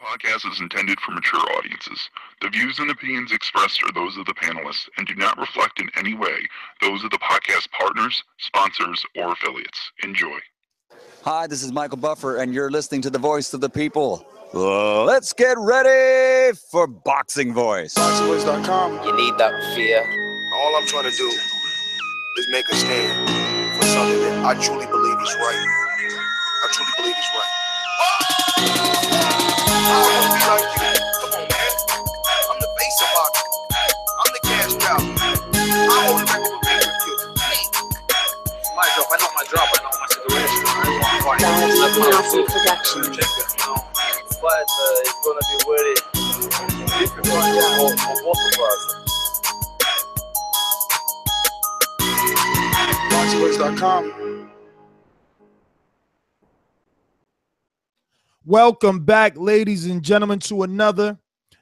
Podcast is intended for mature audiences. The views and opinions expressed are those of the panelists and do not reflect in any way those of the podcast partners, sponsors, or affiliates. Enjoy. Hi, this is Michael Buffer, and you're listening to the voice of the people. Let's get ready for Boxing Voice. ThaBoxingvoice.com. You need that fear. All I'm trying to do is make a stand for something that I truly believe is right. I truly believe is right. I want to be like you. Come on, man. I'm the face of boxing. I'm the cash cow. I hold the record for pay-per-view. My drop, I know my situation. Production. But it's gonna be very difficult for both of us. ThaBoxingvoice.com. Welcome back, ladies and gentlemen, to another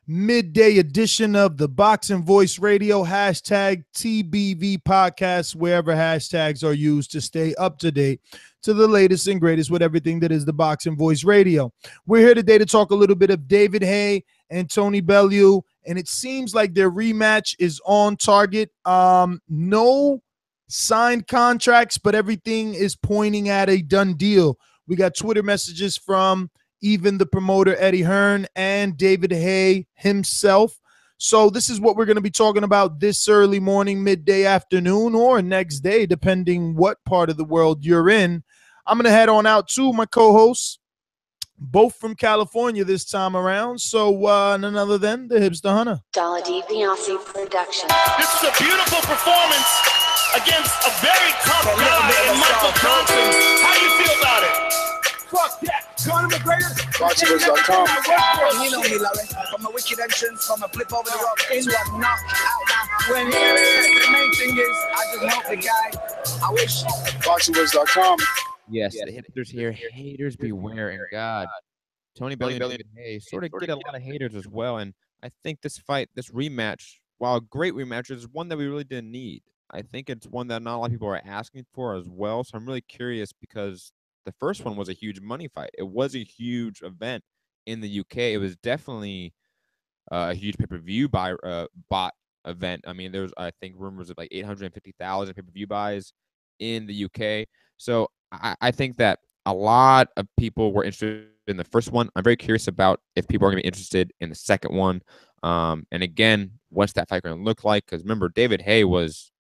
midday edition of the Boxing Voice Radio, hashtag TBV podcast, wherever hashtags are used to stay up to date to the latest and greatest with everything that is the Boxing Voice Radio. We're here today to talk a little bit of David Haye and Tony Bellew, and it seems like their rematch is on target. No signed contracts, but everything is pointing at a done deal. We got Twitter messages from even the promoter Eddie Hearn and David Haye himself. So this is what we're going to be talking about this early morning, midday, afternoon, or next day, depending what part of the world you're in. I'm going to head on out to my co-hosts, both from California this time around. So none other than the Hipster Hunter. ThaBoxingvoice Production. This is a beautiful performance against a very tough guy in Michael Johnson. How do you feel about it? Fuck that. Conor McGregor. ThaBoxingvoice.com. You know me, Larry. From a wicked entrance, from a flip over the rock into a knockout. When here it is, the main thing is, I just hope the guy, I wish. ThaBoxingvoice.com. Yes, the hipsters here. Haters beware, and God. Tony Bellew and David Haye sort of get a lot of haters as well, and I think this fight, this rematch, while a great rematch, is one that we really didn't need. I think it's one that not a lot of people are asking for as well, so I'm really curious because the first one was a huge money fight. It was a huge event in the UK. It was definitely a huge pay-per-view bot event. I mean, there's, I think, rumors of like 850,000 pay-per-view buys in the UK. So I think that a lot of people were interested in the first one. I'm very curious about if people are going to be interested in the second one. And again, what's that fight going to look like? Because remember, David Haye was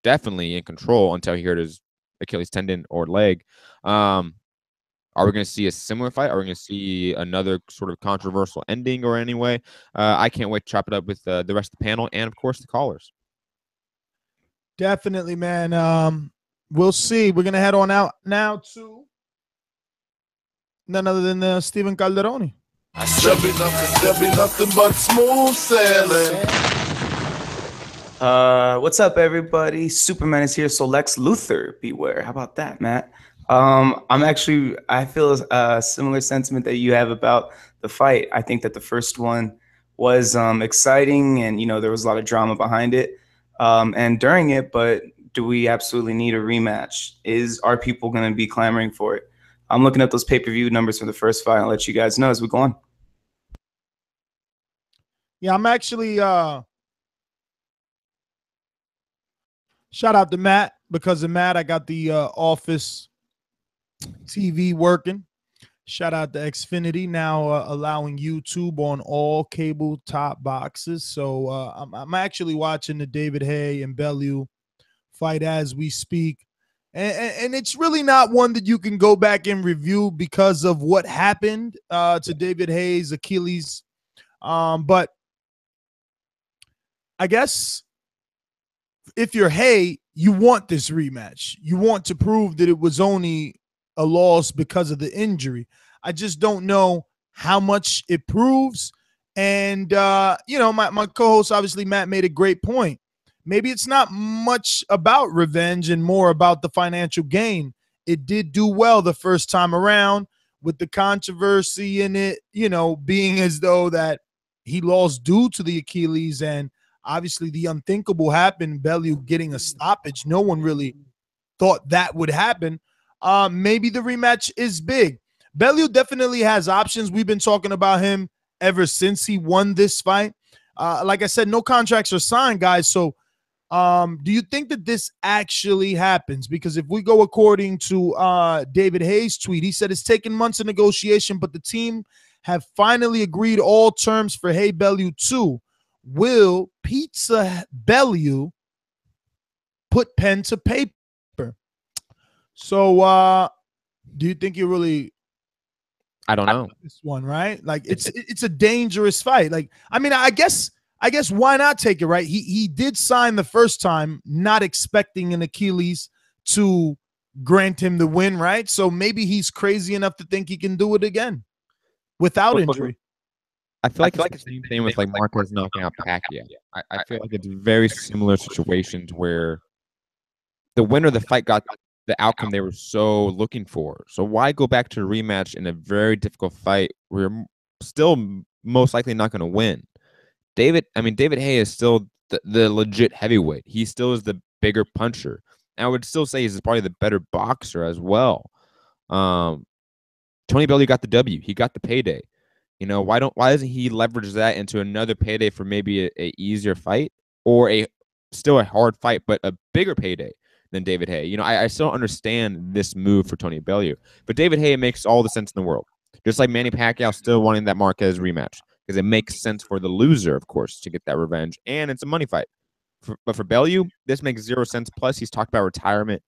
definitely in control until he hurt his Achilles tendon or leg. Are we going to see a similar fight? Are we going to see another sort of controversial ending or anyway? I can't wait to chop it up with the rest of the panel and, of course, the callers. Definitely, man. We'll see. We're going to head on out now to none other than Steven Calderoni. There'll be nothing but smooth sailing. What's up, everybody? Superman is here, so Lex Luthor, beware. How about that, Matt? I feel a similar sentiment that you have about the fight. I think that the first one was exciting, and there was a lot of drama behind it, and during it. But do we absolutely need a rematch? Are people going to be clamoring for it? I'm looking at those pay-per-view numbers for the first fight. I'll let you guys know as we go on. Yeah, I'm actually shout out to Matt. Because of Matt, I got the Office TV working. Shout out to Xfinity, now allowing YouTube on all cable top boxes. So I'm actually watching the David Haye and Bellew fight as we speak. And it's really not one that you can go back and review because of what happened to David Haye's Achilles. But I guess if you're Haye, you want this rematch. You want to prove that it was only a loss because of the injury. I just don't know how much it proves. And, my co-host, obviously, Matt, made a great point. Maybe it's not much about revenge and more about the financial gain. It did do well the first time around with the controversy in it, being as though that he lost due to the Achilles, and obviously the unthinkable happened, Bellew getting a stoppage. No one really thought that would happen. Maybe the rematch is big. Bellew definitely has options. We've been talking about him ever since he won this fight. Like I said, no contracts are signed, guys. So do you think that this actually happens? Because if we go according to David Haye's tweet, he said it's taken months of negotiation, but the team have finally agreed all terms for Haye Bellew 2. Will Pizza Bellew put pen to paper? So do you think you really I don't know this one, right? Like it's a dangerous fight. Like, I mean, I guess why not take it, right? He did sign the first time, not expecting an Achilles to grant him the win, right? So maybe he's crazy enough to think he can do it again without injury. I feel like it's the same thing with like Marquez knocking out Pacquiao. I feel like it's very similar situations where the winner of the fight got the outcome they were so looking for. So why go back to a rematch in a very difficult fight where you're still most likely not going to win? David Haye is still the legit heavyweight. He still is the bigger puncher. And I would still say he's probably the better boxer as well. Tony Bellew got the W. He got the payday. You know, why doesn't he leverage that into another payday for maybe a easier fight or still a hard fight, but a bigger payday than David Haye? You know, I still understand this move for Tony Bellew, but David Haye makes all the sense in the world. Just like Manny Pacquiao still wanting that Marquez rematch because it makes sense for the loser, of course, to get that revenge, and it's a money fight. But for Bellew, this makes zero sense. Plus, he's talked about retirement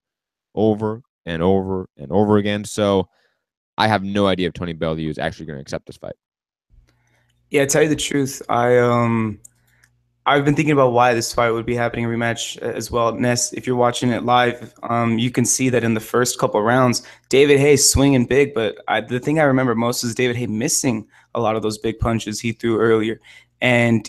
over and over and over again. So I have no idea if Tony Bellew is actually going to accept this fight. Yeah, to tell you the truth, I've been thinking about why this fight would be happening in rematch as well. Ness, if you're watching it live, you can see that in the first couple rounds, David Haye swinging big, but the thing I remember most is David Haye missing a lot of those big punches he threw earlier. And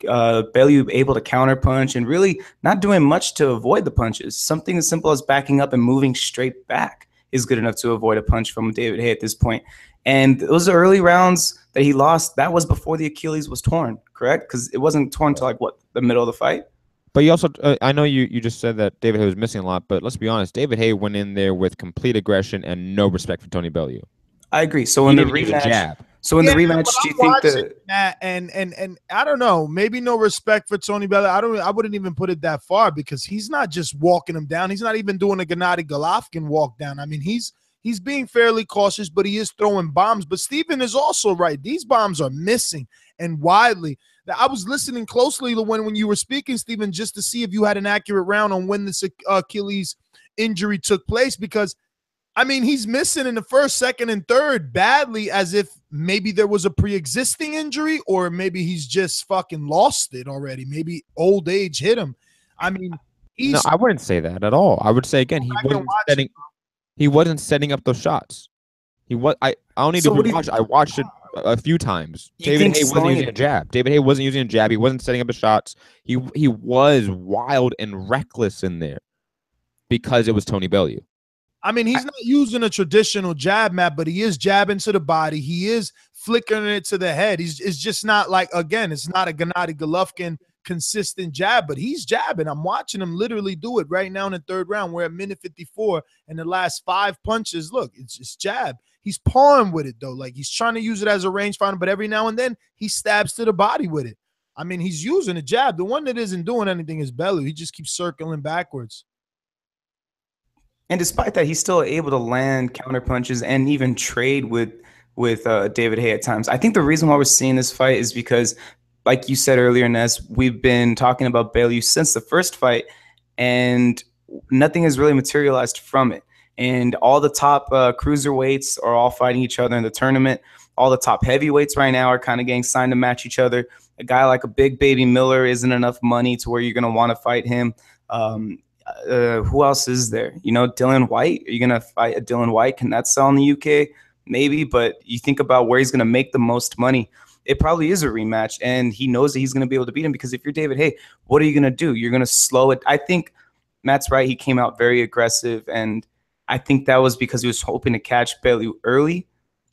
Bellew able to counter punch and really not doing much to avoid the punches. Something as simple as backing up and moving straight back is good enough to avoid a punch from David Haye at this point. And those early rounds that he lost, that was before the Achilles was torn, correct? Because it wasn't torn until like the middle of the fight. But you also, I know you just said that David Haye was missing a lot, but let's be honest, David Haye went in there with complete aggression and no respect for Tony Bellew. I agree. So in the rematch, the rematch, do you think that and I don't know, maybe no respect for Tony Bellew. I wouldn't even put it that far because he's not just walking him down. He's not even doing a Gennady Golovkin walk down. I mean, he's being fairly cautious, but he is throwing bombs. But Stephen is also right. These bombs are missing and widely. I was listening closely when you were speaking, Stephen, just to see if you had an accurate round on when this Achilles injury took place, because I mean, he's missing in the first, second, and third badly, as if maybe there was a pre-existing injury or maybe he's just fucking lost it already. Maybe old age hit him. I mean, no, I wouldn't say that at all. I would say, again, he wasn't setting up those shots. I don't need to rewatch it. I watched it a few times. David Haye wasn't using a jab. David Haye wasn't using a jab. He wasn't setting up his shots. He was wild and reckless in there because it was Tony Bellew. I mean, he's not using a traditional jab, Matt, but he is jabbing to the body. He is flickering it to the head. It's just not like, again, it's not a Gennady Golovkin consistent jab, but he's jabbing. I'm watching him literally do it right now in the third round. We're at minute 54, and the last 5 punches, look, it's just jab. He's pawing with it, though. Like, he's trying to use it as a rangefinder, but every now and then he stabs to the body with it. I mean, he's using a jab. The one that isn't doing anything is Bellew. He just keeps circling backwards. And despite that, he's still able to land counter punches and even trade with David Haye at times. I think the reason why we're seeing this fight is because, like you said earlier, Ness, we've been talking about Bellew since the first fight, and nothing has really materialized from it. And all the top cruiserweights are all fighting each other in the tournament. All the top heavyweights right now are kind of getting signed to match each other. A guy like a Big Baby Miller isn't enough money to where you're going to want to fight him. Who else is there? You know, Dylan White. Are you going to fight a Dylan White? Can that sell in the UK? Maybe, but you think about where he's going to make the most money. It probably is a rematch, and he knows that he's going to be able to beat him because if you're David Haye, what are you going to do? You're going to slow it. I think Matt's right. He came out very aggressive, and I think that was because he was hoping to catch Bellew early,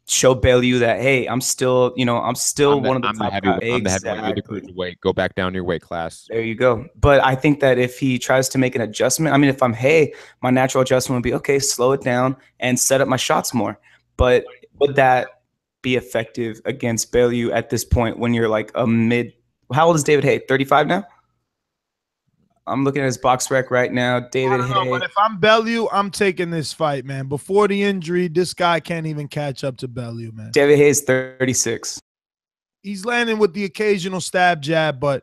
show Bellew that, hey, I'm still one of the top guys. I'm the heavyweight, you're the cruiserweight. Go back down your weight class. There you go. But I think that if he tries to make an adjustment, I mean, if I'm Haye, my natural adjustment would be, okay, slow it down and set up my shots more. But would that be effective against Bellew at this point when you're like a mid? How old is David Haye? 35 now? I'm looking at his box rec right now. David Haye. But if I'm Bellew, I'm taking this fight, man. Before the injury, this guy can't even catch up to Bellew, man. David Haye is 36. He's landing with the occasional stab jab, but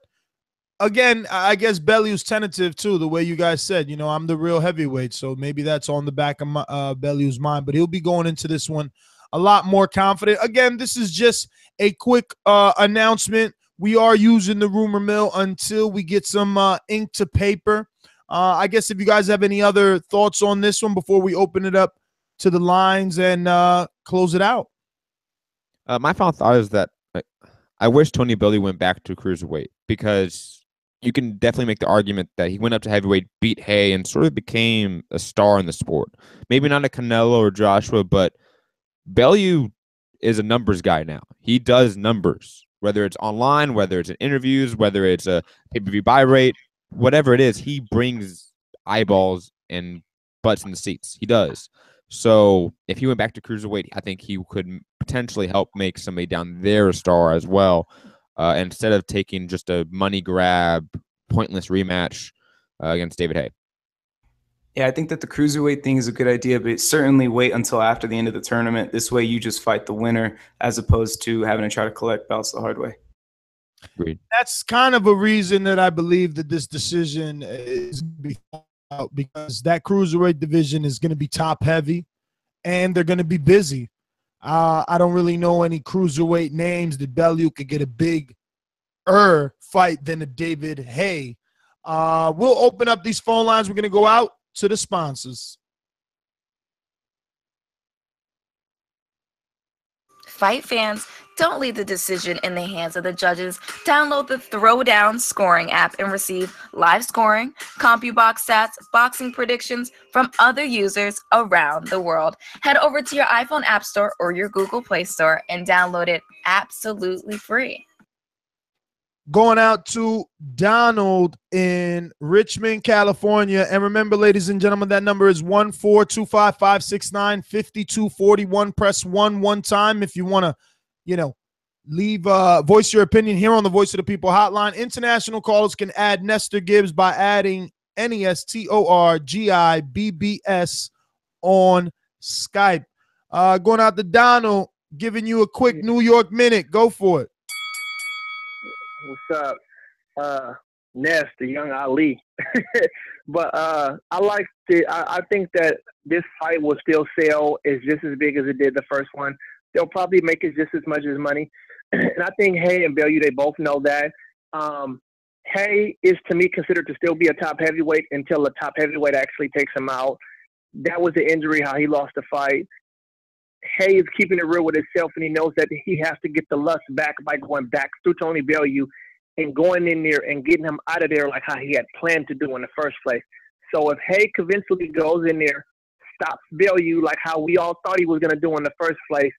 again, I guess Bellew's tentative too, the way you guys said. You know, I'm the real heavyweight, so maybe that's on the back of Bellew's mind, but he'll be going into this one a lot more confident. Again, this is just a quick announcement. We are using the rumor mill until we get some ink to paper. I guess if you guys have any other thoughts on this one before we open it up to the lines and close it out. My final thought is that I wish Tony Bellew went back to cruiserweight, because you can definitely make the argument that he went up to heavyweight, beat Haye, and sort of became a star in the sport. Maybe not a Canelo or Joshua, but Bellew is a numbers guy now. He does numbers, whether it's online, whether it's in interviews, whether it's a pay-per-view buy rate, whatever it is, he brings eyeballs and butts in the seats. He does. So if he went back to cruiserweight, I think he could potentially help make somebody down there a star as well, instead of taking just a money grab, pointless rematch against David Haye. Yeah, I think that the cruiserweight thing is a good idea, but certainly wait until after the end of the tournament. This way you just fight the winner as opposed to having to try to collect belts the hard way. Agreed. That's kind of a reason that I believe that this decision is going to be out, because that cruiserweight division is going to be top heavy and they're going to be busy. I don't really know any cruiserweight names that Bellew could get a big fight than a David Haye. We'll open up these phone lines. We're going to go out to the sponsors. Fight fans, don't leave the decision in the hands of the judges. Download the Throwdown scoring app and receive live scoring, CompuBox stats, boxing predictions from other users around the world. Head over to your iPhone App Store or your Google Play Store and download it absolutely free. Going out to Donald in Richmond, California. And remember, ladies and gentlemen, that number is 1-425-569-5241. Press 1 one time if you want to, leave voice your opinion here on the Voice of the People hotline. International callers can add Nestor Gibbs by adding NESTORGIBBS on Skype. Going out to Donald, giving you a quick New York minute. Go for it. What's up? Ness, the young Ali. But I think that this fight will still sell as just as big as it did the first one. They'll probably make it just as much as money. And I think Haye and Bellew, they both know that. Haye is, to me, considered to still be a top heavyweight until a top heavyweight actually takes him out. That was the injury, how he lost the fight. Haye is keeping it real with himself, and he knows that he has to get the lust back by going back through Tony Bellew and going in there and getting him out of there like how he had planned to do in the first place. So if Haye convincingly goes in there, stops Bellew like how we all thought he was going to do in the first place,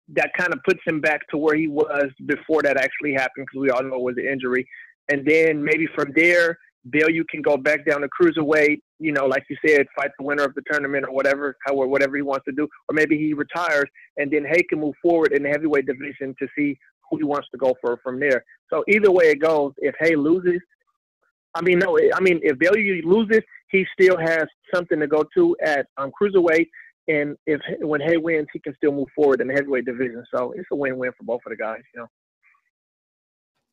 that kind of puts him back to where he was before that actually happened, because we all know it was an injury. And then maybe from there, Bellew can go back down to cruiserweight, like you said, fight the winner of the tournament or whatever he wants to do. Or maybe he retires, and then Haye can move forward in the heavyweight division to see who he wants to go for from there. So either way it goes, if Haye loses, if Bellew loses, he still has something to go to at cruiserweight. And when Haye wins, he can still move forward in the heavyweight division. So it's a win-win for both of the guys,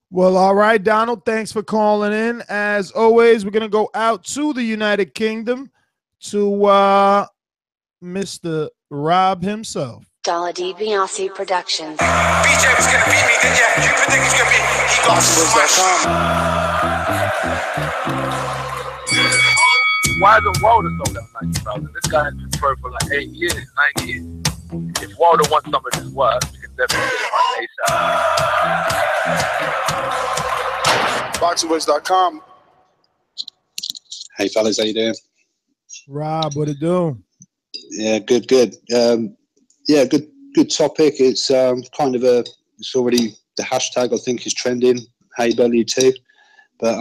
Well, all right, Donald, thanks for calling in. As always, we're going to go out to the United Kingdom to Mr. Rob himself. Dollar DiBiase Productions. BJ was going to beat me, didn't you? You predict he's going to beat me. He got smashed. Why is Walter so left 90,000? This guy has been pro for like 8 years, 9 years. If Walter wants some of his work, we can definitely get it on ASAP. ThaBoxingvoice.com. Hey fellas, how you doing? Rob, what it do? Yeah, good. Yeah, good topic. It's it's already the hashtag I think is trending. Hey Bellew too, but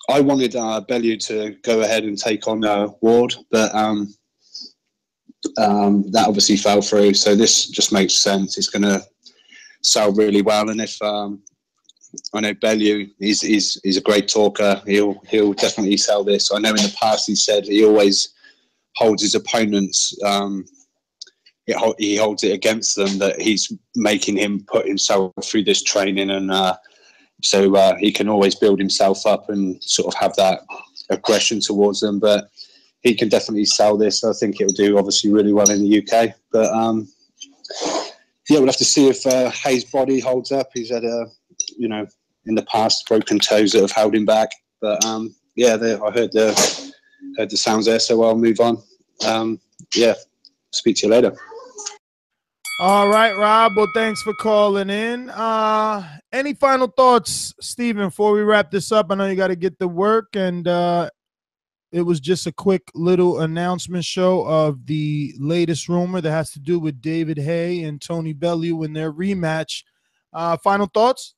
I wanted Bellew to go ahead and take on Ward, but That obviously fell through. So this just makes sense. It's going to sell really well. And if I know Bellew, he's a great talker. He'll definitely sell this. I know in the past he said he always holds his opponents. He holds it against them that he's making him put himself through this training, and so he can always build himself up and sort of have that aggression towards them. But he can definitely sell this. I think it'll do obviously really well in the UK. But yeah, we'll have to see if Haye's body holds up. He's had in the past broken toes that have held him back. But yeah, I heard the sounds there, so I'll move on. Yeah, speak to you later. All right, Rob. Well, thanks for calling in. Any final thoughts, Steven, before we wrap this up? I know you got to get to work, and it was just a quick little announcement show of the latest rumor that has to do with David Haye and Tony Bellew in their rematch. Final thoughts?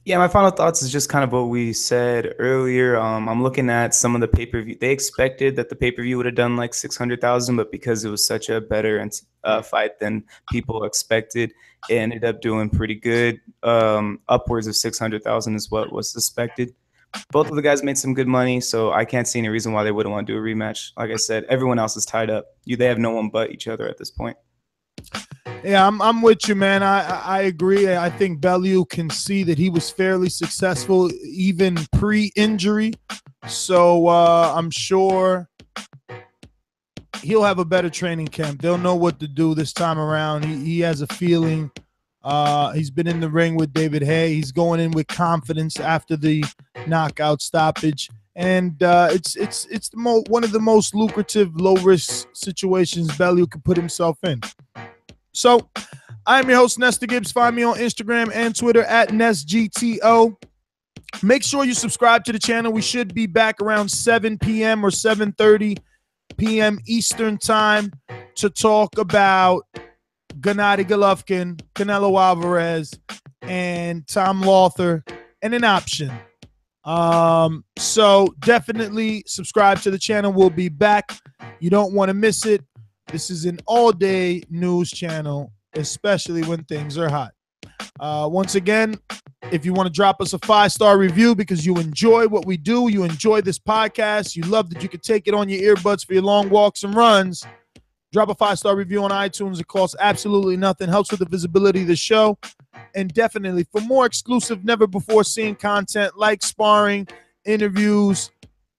Yeah, my final thoughts is just kind of what we said earlier. I'm looking at some of the pay-per-view. They expected that the pay-per-view would have done like 600,000, but because it was such a better fight than people expected, it ended up doing pretty good. Upwards of 600,000 is what was suspected. Both of the guys made some good money, so I can't see any reason why they wouldn't want to do a rematch. Like I said, everyone else is tied up. They have no one but each other at this point. Yeah, I'm with you, man. I agree. I think Bellew can see that he was fairly successful even pre-injury. So I'm sure he'll have a better training camp. They'll know what to do this time around. He has a feeling. He's been in the ring with David Haye. He's going in with confidence after the knockout stoppage. And it's one of the most lucrative, low-risk situations Bellew could put himself in. So, I'm your host, Nestor Gibbs. Find me on Instagram and Twitter at NestGTO. Make sure you subscribe to the channel. We should be back around 7 p.m. or 7:30 p.m. Eastern time to talk about Gennady Golovkin, Canelo Alvarez, and Tom Lothar, and an option. So definitely subscribe to the channel. We'll be back. You don't want to miss it. This is an all-day news channel, especially when things are hot. Once again, if you want to drop us a 5-star review because you enjoy what we do, you enjoy this podcast, you love that you can take it on your earbuds for your long walks and runs, drop a 5-star review on iTunes. It costs absolutely nothing, helps with the visibility of the show. And definitely for more exclusive, never-before-seen content like sparring, interviews,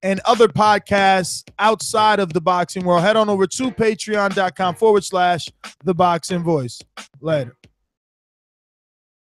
and other podcasts outside of the boxing world, head on over to patreon.com/ThaBoxingVoice. Later.